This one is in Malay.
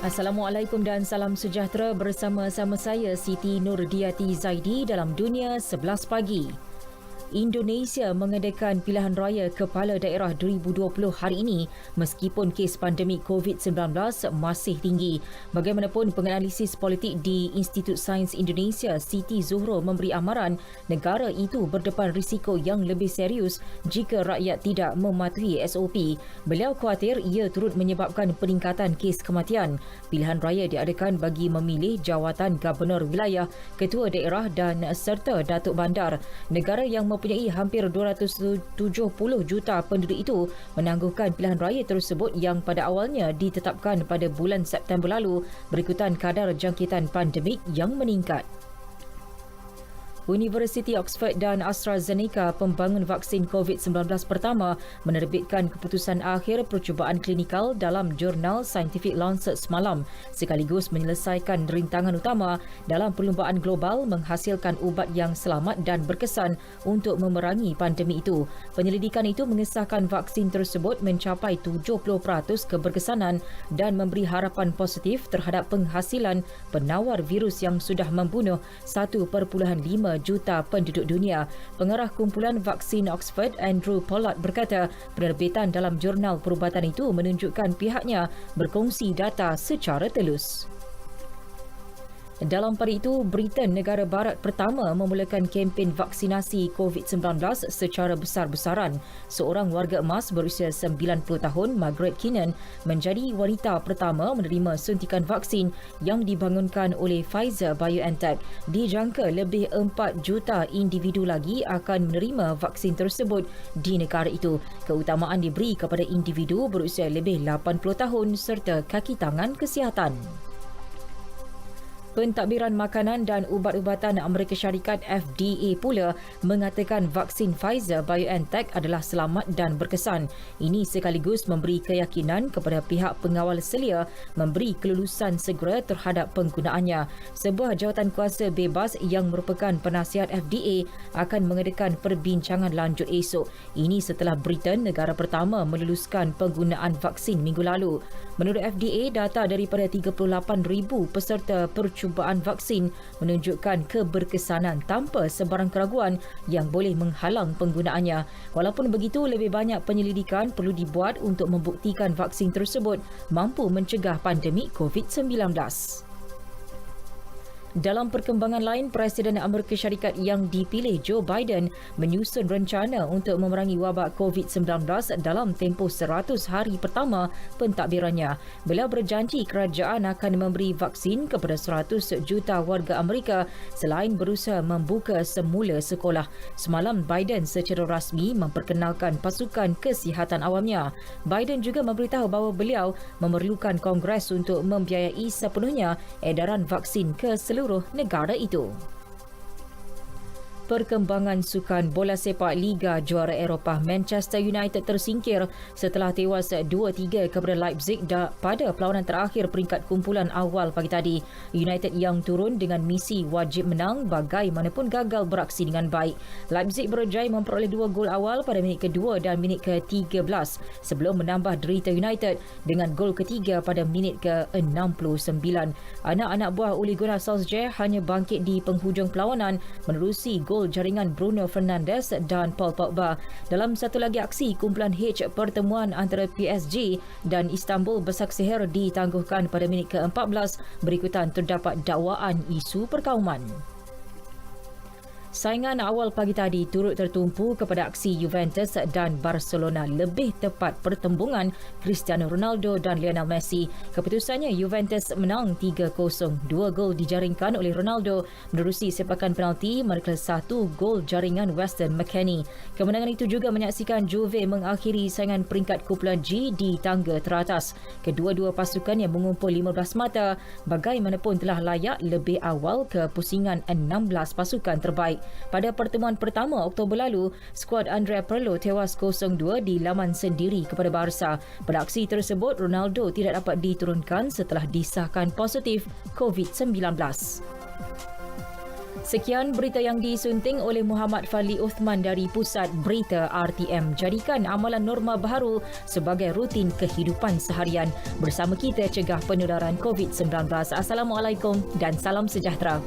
Assalamualaikum dan salam sejahtera bersama-sama saya Siti Nurdiati Zaidi dalam Dunia 11 Pagi. Indonesia mengadakan pilihan raya kepala daerah 2020 hari ini meskipun kes pandemik COVID-19 masih tinggi. Bagaimanapun, penganalisis politik di Institut Sains Indonesia Siti Zuhro memberi amaran negara itu berdepan risiko yang lebih serius jika rakyat tidak mematuhi SOP. Beliau khawatir ia turut menyebabkan peningkatan kes kematian. Pilihan raya diadakan bagi memilih jawatan Gubernur Wilayah, Ketua Daerah dan serta Datuk Bandar. Negara yang mempunyai hampir 270 juta penduduk itu menangguhkan pilihan raya tersebut yang pada awalnya ditetapkan pada bulan September lalu berikutan kadar jangkitan pandemik yang meningkat. Universiti Oxford dan AstraZeneca, pembangun vaksin COVID-19 pertama, menerbitkan keputusan akhir percubaan klinikal dalam jurnal Scientific Lancet semalam, sekaligus menyelesaikan rintangan utama dalam perlumbaan global menghasilkan ubat yang selamat dan berkesan untuk memerangi pandemik itu. Penyelidikan itu mengesahkan vaksin tersebut mencapai 70% keberkesanan dan memberi harapan positif terhadap penghasilan penawar virus yang sudah membunuh 1.5 juta penduduk dunia. Pengarah kumpulan vaksin Oxford, Andrew Pollard, berkata penerbitan dalam jurnal perubatan itu menunjukkan pihaknya berkongsi data secara telus. Dalam pada itu, Britain, negara barat pertama memulakan kempen vaksinasi COVID-19 secara besar-besaran. Seorang warga emas berusia 90 tahun, Margaret Keenan, menjadi wanita pertama menerima suntikan vaksin yang dibangunkan oleh Pfizer-BioNTech. Dijangka lebih 4 juta individu lagi akan menerima vaksin tersebut di negara itu. Keutamaan diberi kepada individu berusia lebih 80 tahun serta kaki tangan kesihatan. Pentadbiran Makanan dan Ubat-ubatan Amerika Syarikat FDA pula mengatakan vaksin Pfizer-BioNTech adalah selamat dan berkesan. Ini sekaligus memberi keyakinan kepada pihak pengawal selia memberi kelulusan segera terhadap penggunaannya. Sebuah jawatankuasa bebas yang merupakan penasihat FDA akan mengadakan perbincangan lanjut esok. Ini setelah Britain, negara pertama, meluluskan penggunaan vaksin minggu lalu. Menurut FDA, data daripada 38,000 peserta percubaan vaksin menunjukkan keberkesanan tanpa sebarang keraguan yang boleh menghalang penggunaannya. Walaupun begitu, lebih banyak penyelidikan perlu dibuat untuk membuktikan vaksin tersebut mampu mencegah pandemik COVID-19. Dalam perkembangan lain, Presiden Amerika Syarikat yang dipilih Joe Biden menyusun rencana untuk memerangi wabak COVID-19 dalam tempoh 100 hari pertama pentadbirannya. Beliau berjanji kerajaan akan memberi vaksin kepada 100 juta warga Amerika selain berusaha membuka semula sekolah. Semalam, Biden secara rasmi memperkenalkan pasukan kesihatan awamnya. Biden juga memberitahu bahawa beliau memerlukan Kongres untuk membiayai sepenuhnya edaran vaksin ke seluruh negara itu. Perkembangan sukan bola sepak Liga Juara Eropah, Manchester United tersingkir setelah tewas 2-3 kepada Leipzig pada perlawanan terakhir peringkat kumpulan awal pagi tadi. United yang turun dengan misi wajib menang bagaimanapun gagal beraksi dengan baik. Leipzig berjaya memperoleh 2 gol awal pada minit kedua dan minit ke-13 sebelum menambah derita United dengan gol ketiga pada minit ke-69. Anak-anak buah Ole Gunnar Solskjaer hanya bangkit di penghujung perlawanan menerusi gol jaringan Bruno Fernandes dan Paul Pogba. Dalam satu lagi aksi, kumpulan H, pertemuan antara PSG dan Istanbul Basaksehir ditangguhkan pada minit ke-14 berikutan terdapat dakwaan isu perkauman. Saingan awal pagi tadi turut tertumpu kepada aksi Juventus dan Barcelona, lebih tepat pertembungan Cristiano Ronaldo dan Lionel Messi. Keputusannya, Juventus menang 3-0. 2 gol dijaringkan oleh Ronaldo menerusi sepakan penalti, manakala 1 gol jaringan Weston McKennie. Kemenangan itu juga menyaksikan Juve mengakhiri saingan peringkat kumpulan G di tangga teratas. Kedua-dua pasukan yang mengumpul 15 mata bagaimanapun telah layak lebih awal ke pusingan 16 pasukan terbaik. Pada pertemuan pertama Oktober lalu, skuad Andrea Pirlo tewas 0-2 di laman sendiri kepada Barca. Pada aksi tersebut, Ronaldo tidak dapat diturunkan setelah disahkan positif COVID-19. Sekian berita yang disunting oleh Muhammad Fadli Uthman dari Pusat Berita RTM. Jadikan amalan norma baharu sebagai rutin kehidupan seharian. Bersama kita cegah penularan COVID-19. Assalamualaikum dan salam sejahtera.